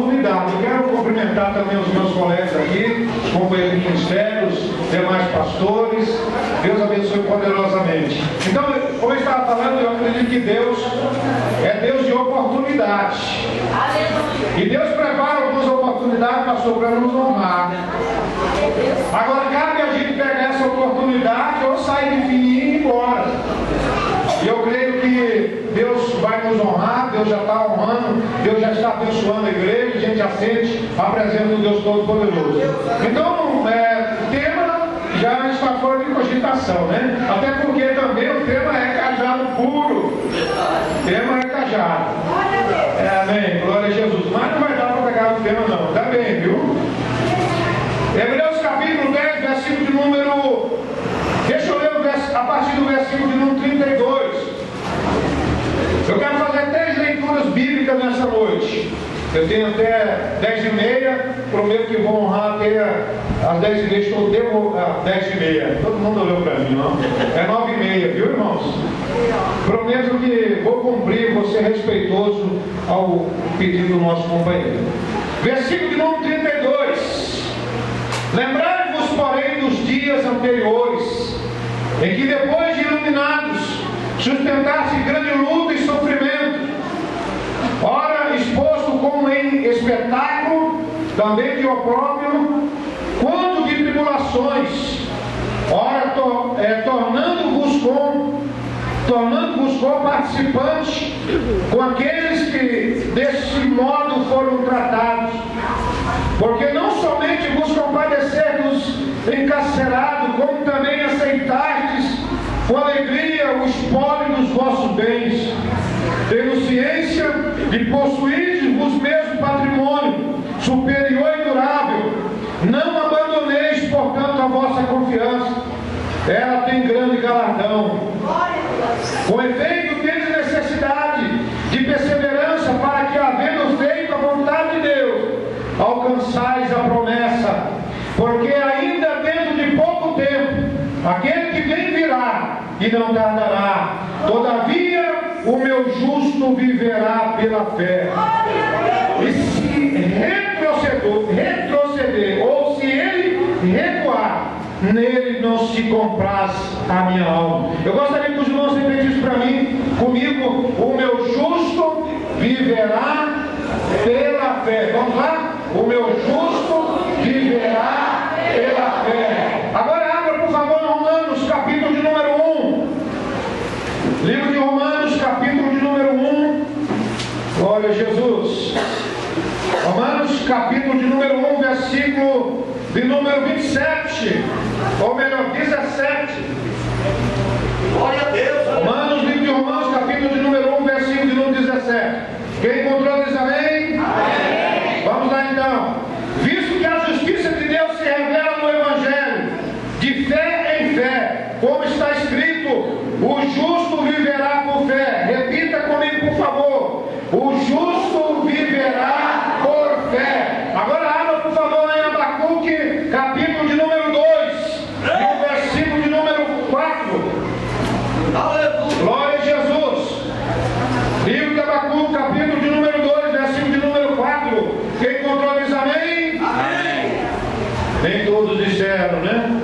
oportunidade. Eu quero cumprimentar também os meus colegas aqui, companheiros de ministérios, demais pastores. Deus abençoe poderosamente. Então, como eu estava falando, eu acredito que Deus é Deus de oportunidade. E Deus prepara algumas oportunidades, pastor, para nos honrar. Agora cabe a gente pegar essa oportunidade ou sair de fininho e ir embora. E eu creio que Deus vai nos honrar, Deus já está honrando, Deus já está abençoando a igreja, a gente já sente a presença do Deus Todo-Poderoso. Então, o tema já está fora de cogitação, né? Até porque também o tema é cajado puro. O tema é cajado. Amém, glória a Jesus. Mas não vai dar para pegar o tema não, tá bem, viu? Hebreus capítulo 10, versículo de número... Deixa eu ler a partir do versículo de número 32. Eu quero fazer 3 leituras bíblicas nessa noite. Eu tenho até 10h30, prometo que vou honrar até às 10h30, estou devo às 10h30. Todo mundo olhou para mim, não? É 9h30, viu, irmãos? Prometo que vou cumprir, vou ser respeitoso ao pedido do nosso companheiro. Versículo de número 32. Lembrai-vos, porém, dos dias anteriores, em que depois de iluminados, sustentasse grande luta e sofrimento, ora exposto como em espetáculo, também de opróbrio, quanto de tribulações, ora tornando-vos participantes com aqueles que desse modo foram tratados, porque não somente vos compadeceis dos encarcerados, como também aceitastes com alegria o espólio dos vossos bens, tendo ciência de possuirdes vos mesmo patrimônio superior e durável. Não abandoneis, portanto, a vossa confiança, ela tem grande galardão. Com efeito, tendes necessidade de perseverança, para que, havendo feito a vontade de Deus, alcançais a promessa. Porque ainda dentro de pouco tempo, aquele que vem virá e não tardará. Todavia, o meu justo viverá pela fé. E se retroceder, ou se ele recuar, nele não se compraz a minha alma. Eu gostaria que os irmãos repetissem para mim, comigo: o meu justo viverá pela fé. Vamos lá? O meu justo viverá pela fé. Agora abra, por favor, Romanos, capítulo de número 1. Livro de Romanos, capítulo de número 1. Glória a Jesus. Romanos, capítulo de número 1, versículo de número 27. Ou melhor, 17. Glória a Deus. Romanos, livro de Romanos, capítulo de número 1, versículo de número 17. Quem encontrou, diz amém? Amém. Vamos lá então. Visto que a justiça de Deus se revela no Evangelho, de fé em fé, como está escrito: o justo viverá por fé. Repita comigo, por favor: o justo viverá por fé. Agora abra, por favor, lá em Abacuque, capítulo de número 2, e o versículo de número 4. Glória a Jesus. Livro de Abacuque, capítulo de número 2, versículo de número 4. Quem encontrou, diz amém? Amém. Nem todos disseram, né?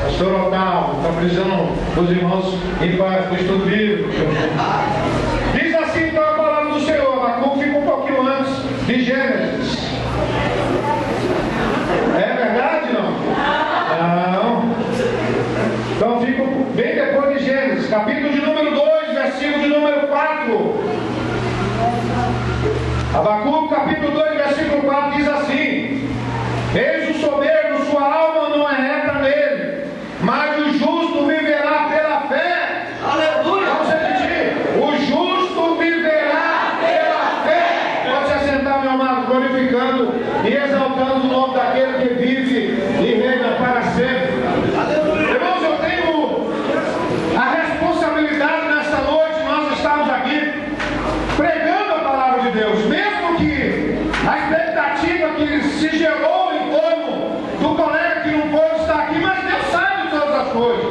Pastor Otávio, está precisando dos irmãos ir para o estudo bíblico. Diz assim então a palavra do Senhor. Abacuque fica um pouquinho antes de Gênesis. É verdade, não? Não. Então fica bem depois de Gênesis, capítulo de número 2, versículo de número 4. Abacuque, capítulo 2, versículo 4 diz assim: eis o soberbo, sua alma não é reta nele, mas o justo viverá pela fé. Aleluia! Vamos repetir: o justo viverá pela fé. Pode se assentar, meu amado, glorificando e exaltando o nome daquele que vive e reina para sempre. Aleluia! Irmãos, eu tenho a responsabilidade nesta noite, nós estamos aqui pregando a palavra de Deus, mesmo que a expectativa que se gerou em torno do colega que não pôde estar aqui, mas Deus sabe de todas as coisas.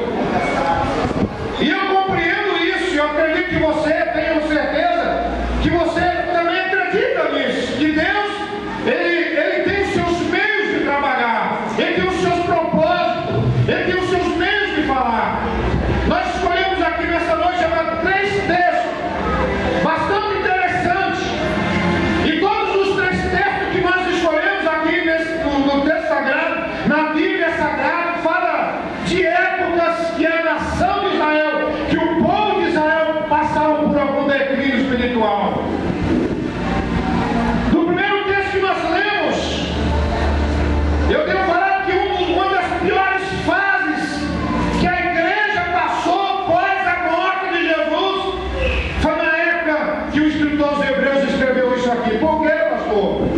E eu compreendo isso, e eu acredito que você tenha certeza que você também acredita nisso, que Deus acabou.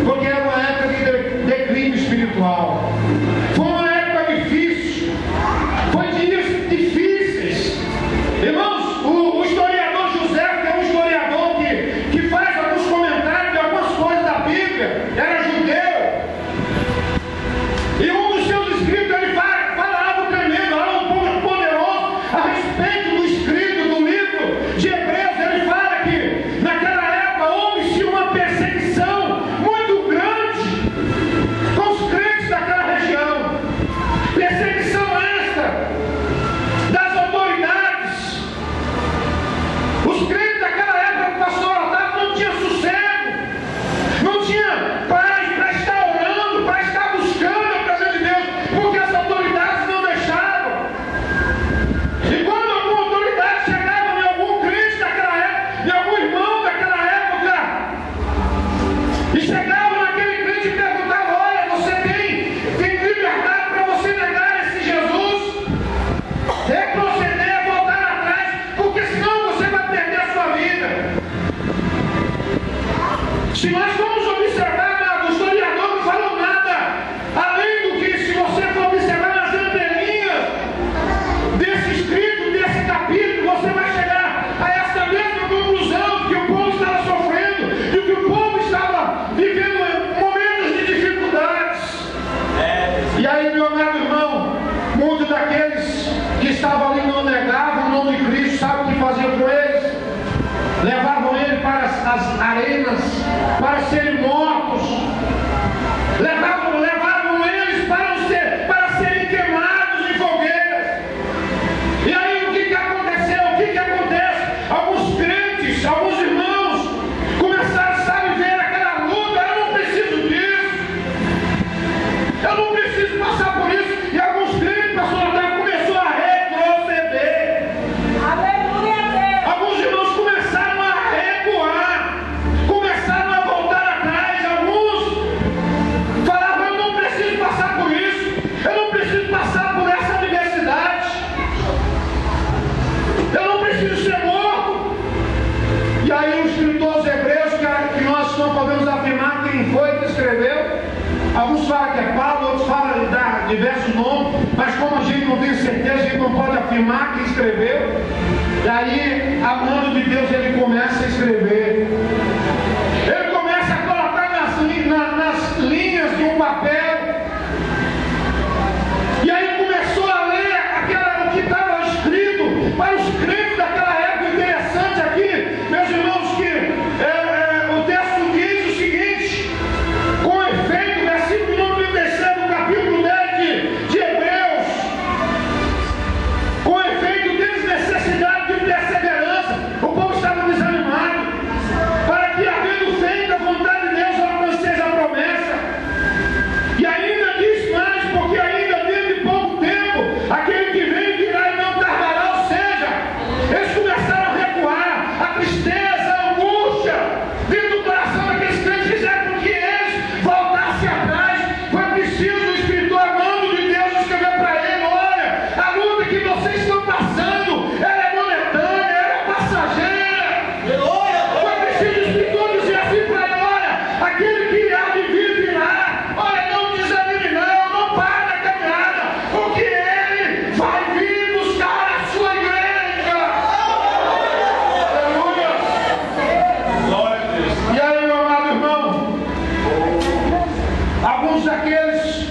Porque era uma época de declínio espiritual. Foi uma época difícil. Foi dias difíceis. Irmãos, o historiador José, que é um historiador que faz alguns comentários de algumas coisas da Bíblia, era judeu. E um dos seus escritos, ele fala algo tremendo, algo poderoso a respeito do escrito do livro de Hebreus. Ele fala que naquela época houve-se uma perseguição muito grande com os crentes daquela região. Perseguição esta das autoridades. Os crentes daquela época, o pastor Otávio, não tinha sossego, não tinha paz para estar orando, para estar buscando a presença de Deus, porque as autoridades não deixavam. E quando alguma autoridade chegava em algum crente daquela época, em algum irmão daquela época, e chegava naquele crente e perguntava: olha, você tem liberdade para você negar esse Jesus, retroceder, voltar atrás, porque senão você vai perder a sua vida. Se nós formos observar, o historiador não falou nada além do que, se você for observar nas entrelinhas desse escrito, desse capítulo, você vai chegar a essa mesma conclusão, que o povo estava sofrendo e que o povo estava vivendo momentos de dificuldades. E aí, meu amado irmão, muitos daqueles que estavam ali não negavam o nome de Cristo, sabe o que faziam com eles? Levavam ele para as arenas para serem mortos. Levavam eles para serem queimados em fogueiras. E aí o que aconteceu? O que acontece? Alguns crentes, alguns irmãos começaram, sabe, ver aquela luta. Eu não preciso disso, eu não preciso passar por isso. E alguns crentes, pastor Otávio, começou a retroceder. Aleluia, Deus. Alguns irmãos começaram a recuar, começaram a voltar atrás. Alguns falavam: eu não preciso passar por isso, eu não preciso passar por essa adversidade, eu não preciso ser morto. E aí o escritor aos Hebreus, que nós não podemos afirmar quem foi que escreveu, alguns falam que é Paulo, outros falam de dar diversos nomes, mas como a gente não tem certeza, a gente não pode afirmar quem escreveu. E aí, a mão de Deus, ele começa a escrever. Ele começa a colocar nas linhas de um papel. E aí começou a ler o que estava escrito para os crentes daquela época. Interessante aqui, meus irmãos, que o texto diz o seguinte: com efeito, versículo número 37 do capítulo 10 de Hebreus, com efeito, tens necessidade de perseverança. O povo estava desanimado, para que, havendo feito a vontade de Deus, alcanceis a promessa. E ainda diz mais, porque ainda dentro de pouco tempo, aquele que vem virá e não tardará. Ou seja, eles começaram a recuar, a tristeza, a angústia dentro do coração daqueles crentes fizeram com que eles voltassem atrás. Foi preciso o escritor, a mão de Deus, escrever para ele: olha, a luta que vocês estão passando, ela é momentânea, ela é passageira. Foi preciso o escritor dizer assim para ele: olha, aquele que há de vir virá. Olha, não desanime não pare na caminhada, porque ele vai vir buscar a sua igreja. Aleluia. Glória a Deus. E aí, meu amado irmão, alguns daqueles,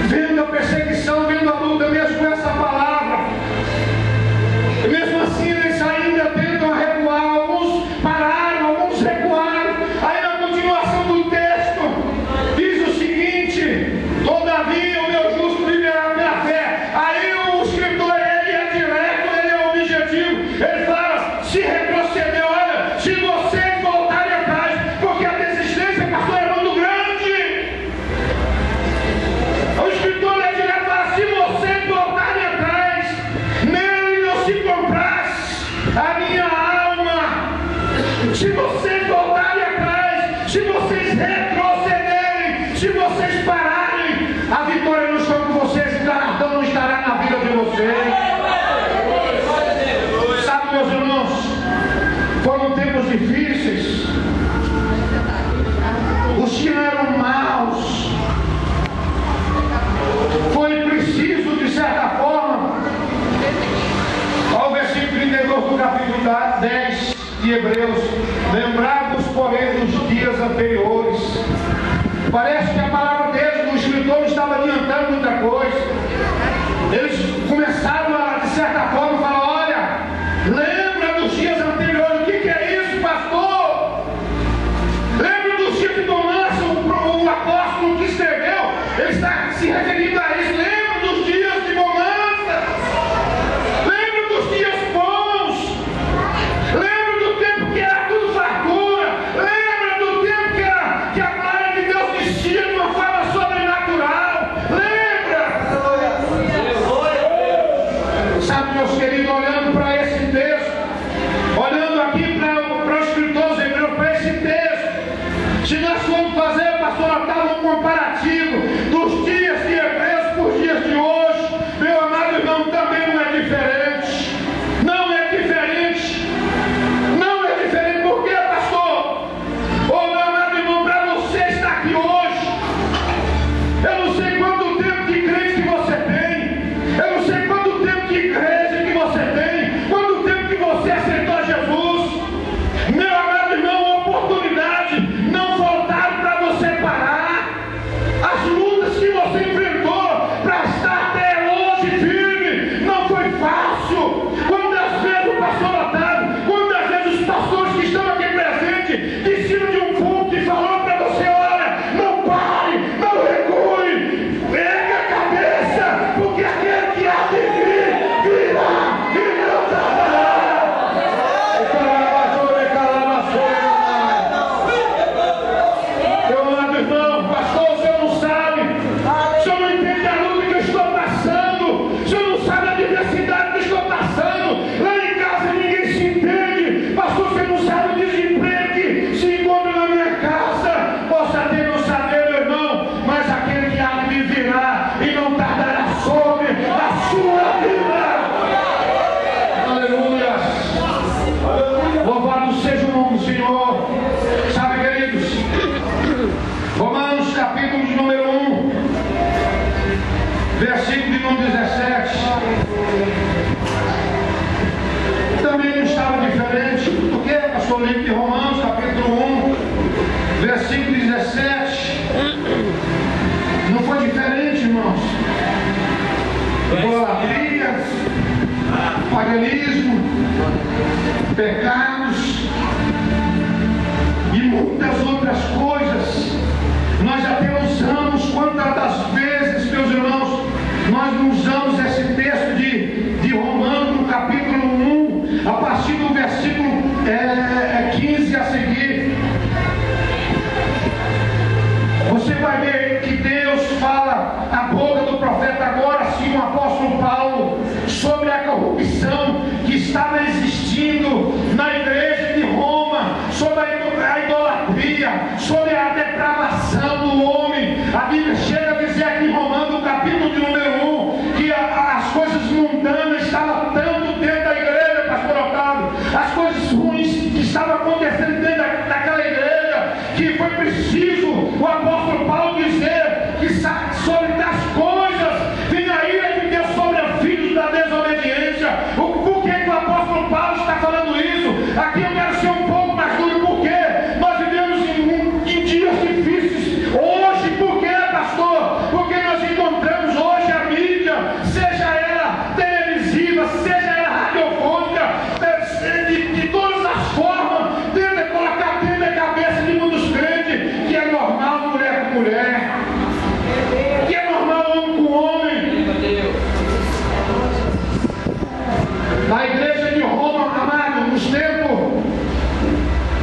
vendo a perseguição, vendo a luta, mesmo com essa palavra, e mesmo assim eles ainda tentam recuar. Alguns pararam, alguns recuaram. Aí na continuação do texto diz o seguinte: todavia o meu justo viverá pela fé. Aí o escritor, ele é direto, ele é objetivo. Ele fala: se retroceder, olha, se vocês voltarem atrás, porque a desistência, pastor, é muito grande. O escritor é direto, fala: se vocês voltarem atrás, nele não se compraz a minha alma. Se vocês voltarem atrás, se vocês retrocederem, se vocês pararem, a vitória não está com vocês, o galardão não estará na vida de vocês. Sabe, meus irmãos, foram tempos difíceis, de cima de um púlpito e falou para você: olha, não pare, não recue, ergue a cabeça, porque aquele que há de vir, virá e não tardará. Meu amado irmão, pastor, o senhor não sabe, o senhor não entende a luta que eu estou passando, o senhor não sabe a diversidade que eu estou passando. Lá em casa ninguém se entende, pastor, você não sabe o desemprego que se encontra na minha casa. Posso até não saber, meu irmão, mas aquele que há de vir virá e não tardará sobre a sua vida. Aleluia! Louvado seja o nome do Senhor. Sabe, queridos, Romanos capítulo de número 1, versículo de número 17. Também não estava diferente. Por que, pastor? Livro de Romanos capítulo 1, versículo 17. Não foi diferente, irmãos. Idolatria, paganismo, pecados e muitas outras coisas. Nós até usamos, quantas das vezes, meus irmãos, nós não usamos esse texto de Romanos no capítulo 1, a partir do versículo 15 a seguir. Você vai ver que Deus fala a boca do profeta agora, sim, o apóstolo Paulo, sobre a corrupção que estava existindo na igreja de Roma, sobre a idolatria, sobre a depravação do homem. A Bíblia chega a dizer aqui em Romanos, no capítulo de número 1, que as coisas mundanas estavam tanto dentro da igreja, pastor Otávio, as coisas ruins que estavam acontecendo dentro daquela igreja, que foi preciso o apóstolo Paulo dizer que sobre das coisas vem a ira de Deus sobre os filhos da desobediência. Por que o apóstolo Paulo está falando isso? Aqui eu quero ser um pouco mais duro, porque nós vivemos em dias difíceis hoje. Por quê, pastor? Porque nós encontramos hoje a mídia, seja ela televisiva, seja ela radiofônica, de todas as formas, tenta colocar dentro da cabeça de muitos crentes que é normal mulher com mulher, que é normal homem com homem. Na igreja de Roma, amado, nos tempos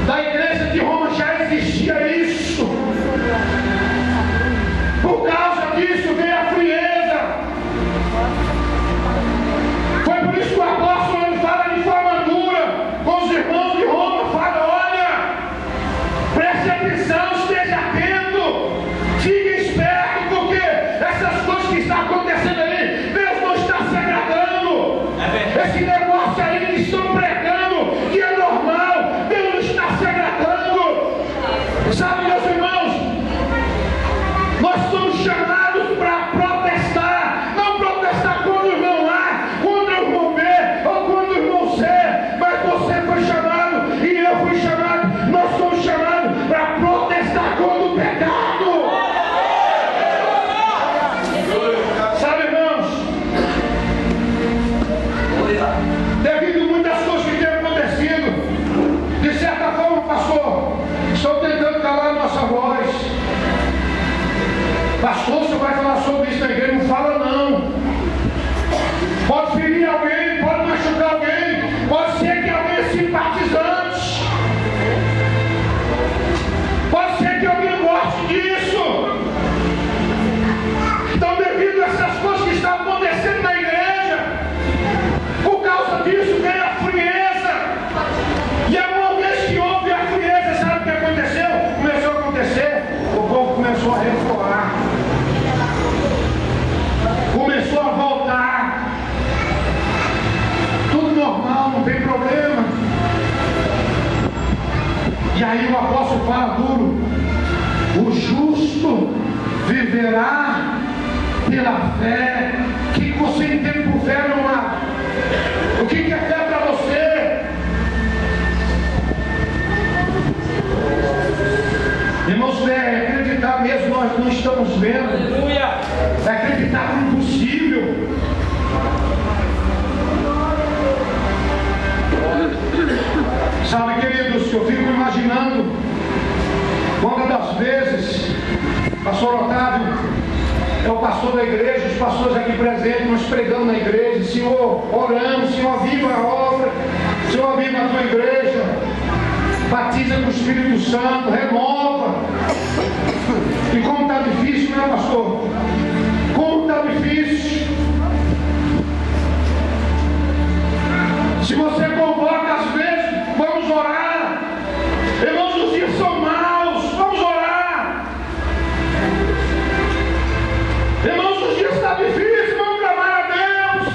da igreja de Roma já existia isso. Por causa disso veio a frieza. Foi por isso que o apóstolo ele fala de forma dura com os irmãos de Roma. Fala: olha, preste atenção, esteja atento, fique esperto, porque essas coisas que estão acontecendo aí, Deus não está se agradando. Esse negócio aí que estão pregando, que é normal, Deus não está se agradando. Sabe, meus irmãos, nós somos chamados para protestar. Não protestar quando o irmão A, quando o irmão B ou quando o irmão C, mas você foi chamado e eu fui chamado. Nós somos chamados para protestar contra o pecado. Sabe, irmãos, devido a muitas coisas que têm acontecido, de certa forma, pastor, estou tentando calar a nossa voz. Pastor, você vai falar sobre isso na igreja? Não fala não. Pode ferir alguém, pode machucar alguém, pode ser que alguém é simpatizante, pode ser que alguém goste disso. Então, devido a essas coisas que estão acontecendo na igreja, por causa disso veio a frieza. E uma vez que houve a frieza, sabe o que aconteceu? Começou a acontecer, o povo começou a reformar, começou a voltar, tudo normal, não tem problema. E aí o apóstolo fala duro: o justo viverá pela fé. O que você entende por fé, meu amado? O que é fé para você? Irmãos, é acreditar mesmo, nós não estamos vendo. Aleluia. É acreditar no impossível. Sabe, queridos, eu fico imaginando quantas das vezes, pastor Otávio é o pastor da igreja, os pastores aqui presentes, nós pregamos na igreja, Senhor, oramos, Senhor, aviva a obra, Senhor, aviva a tua igreja, batiza com o Espírito Santo, renova. E como está difícil, né, pastor? Como está difícil. Se você convoca às vezes, vamos orar. Irmãos, os dias são maus, vamos orar. Irmãos, os dias estão difíceis, vamos clamar a Deus.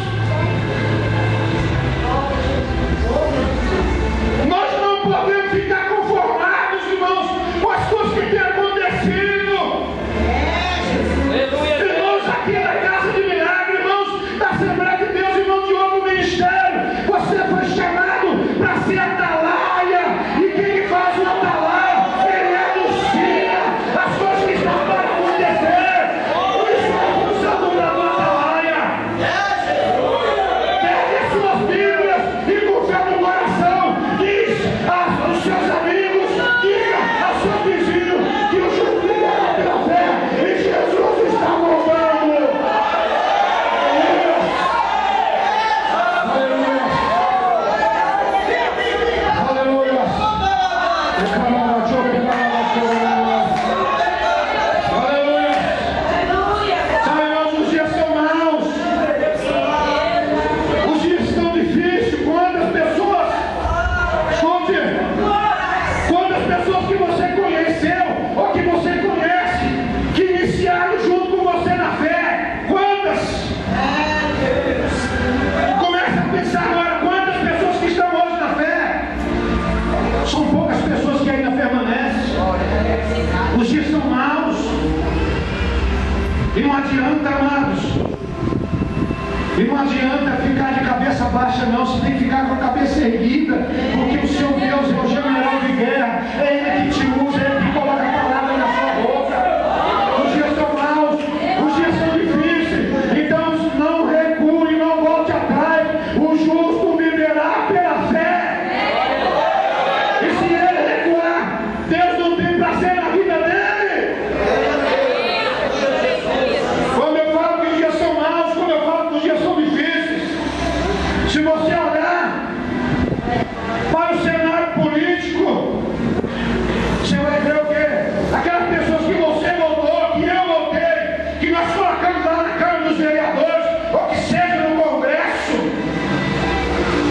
Nós não podemos ficar conformados, irmãos, com as coisas que têm acontecido. Irmãos, aqui na Casa de Milagre, irmãos, da Assembleia de Deus, irmãos de outro ministério, você foi chamado para ser atalaia. E quem faz o atalaia, ele anuncia as coisas que estão para acontecer. Por isso é a função do atalaia. Pegue as suas Bíblias e com fé no coração, diz aos seus amigos, diga aos seus vizinhos que o justo viverá pela fé e Jesus está voltando. Aleluia. Aleluia. Aleluia. Sabe, irmãos, os dias são maus. Os dias estão difíceis. Quantas pessoas, escute, quantas pessoas que você conheceu ou que você conhece, que iniciaram junto com você na fé, quantas? Começa a pensar agora, quantas pessoas que estão hoje na fé? São poucas pessoas que ainda permanecem. Os dias são maus. E não adianta, amados. E não adianta ficar de cabeça baixa, não. Você tem que ficar com a cabeça erguida, porque o seu Deus é o general de guerra. É Ele que te usa, é Ele que coloca a palavra na sua boca. Os dias são maus, os dias são difíceis. Então não recue, não volte atrás. O justo viverá pela fé. E se ele recuar, Deus não tem prazer na vida dele. Quando eu falo que os dias são maus, quando eu falo que os dias são difíceis, se você olhar para o cenário político, você vai ver o quê? Aquelas pessoas que você votou, que eu votei, que nós colocamos lá na Câmara dos Vereadores, ou que seja no Congresso,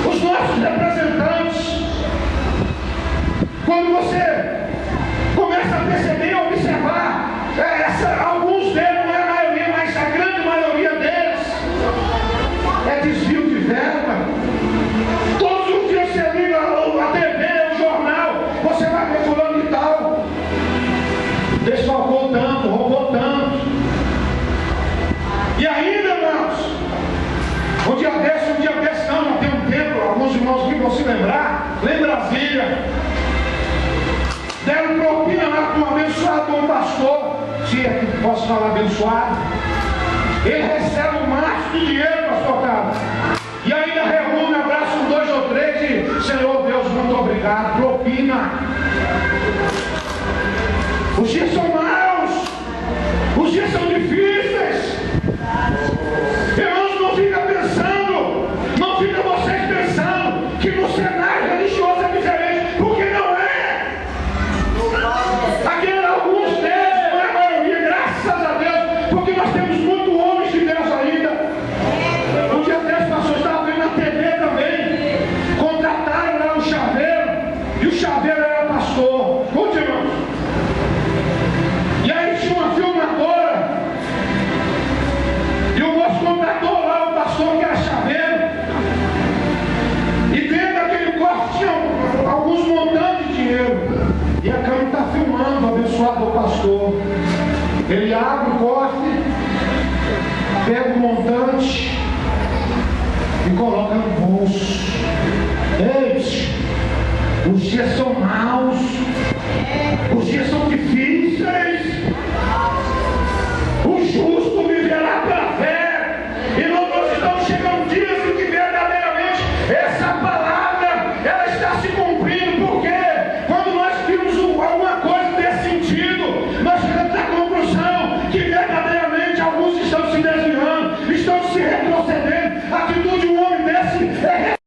os nossos representantes. Quando você começa a perceber, a observar, alguns deles, não é a maioria, mas a grande maioria deles, é desvio de verba. Todos os dias você liga a TV, o jornal, você vai ver fulano e tal, desfalcou tanto, roubou tanto. E ainda, irmãos, um dia desse não, já tem um tempo, alguns irmãos que vão se lembrar, lá em Brasília, deram propina lá para um abençoado, um pastor, se é que posso falar abençoado, ele recebe um maço de dinheiro, pastor Otávio, e ainda reúne, abraça um, dois ou três e, Senhor Deus, muito obrigado, propina. Os dias são maus, os dias são difíceis. Irmãos, não fica pensando, não fica vocês pensando que no cenário religioso é diferente, porque não é. Aqui alguns deles, não é a maioria, graças a Deus, porque nós temos muitos homens de Deus ainda. Um dia desse, pastor, estava vendo na TV também, contrataram lá um chaveiro, e o chaveiro era pastor. Escute, irmãos. E aí tinha uma filmadora, e o moço contratou lá o pastor que era chaveiro, e dentro daquele cofre tinha alguns montantes de dinheiro, e a câmera está filmando o abençoado do pastor. Ele abre o cofre, pega o montante e coloca no bolso. Ei, os dias são maus, os dias são difíceis.